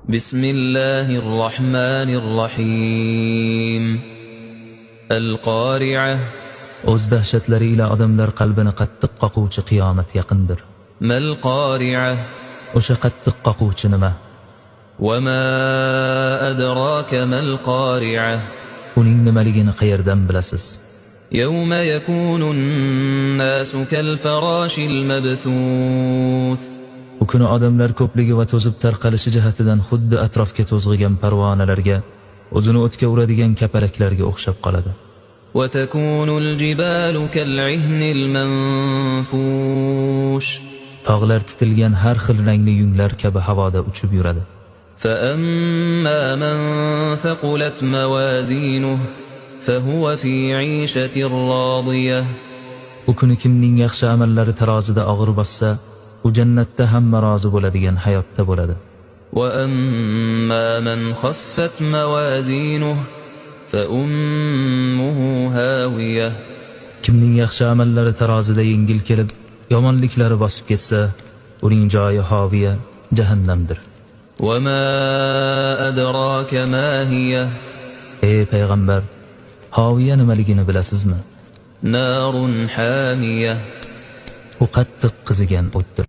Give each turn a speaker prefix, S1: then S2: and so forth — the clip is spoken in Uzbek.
S1: بسم الله الرحمن الرحيم القارعة
S2: O'z dahshatlari ila odamlar qalbini qattiq qoquvchi qiyomat yaqindir.
S1: Mal qari'a
S2: O'sha qattiq qoquvchi nima?
S1: Wa ma adraka mal qari'a
S2: Uning nimaligini qayerdan bilasiz?
S1: Yawma yakunu an-nasu kal farashil mabthuth
S2: U kuni odamlar ko'pligi va to'zib tarqalishi jihatidan xuddi atrofga to'zg'igan parvonalarga, o'zini o'tga uradigan kapalaklarga o'xshab qoladi.
S1: وتكون الجبال كالعهن المنفوش
S2: Tog'lar titilgan har xil rangli yunglar kabi havoda uchib yuradi.
S1: فأما من ثقلت موازينه فهو في عيشة راضية
S2: U kuni kimning yaxshi amallari tarozida og'ir bossa, u jannatda hamma rozi bo'ladigan hayotda bo'ladi.
S1: وأما من خفت موازينه فأمه هاوية
S2: Kimning yaxshi amallari tarozida yengil kelib, yomonliklari bosib ketsa, uning joyi hoviya, jahannamdir.
S1: وما أدراك ما هي
S2: Ey payg'ambar, hoviya nimaligini bilasizmi?
S1: نار حامية
S2: U qattiq qizigan o'tdir.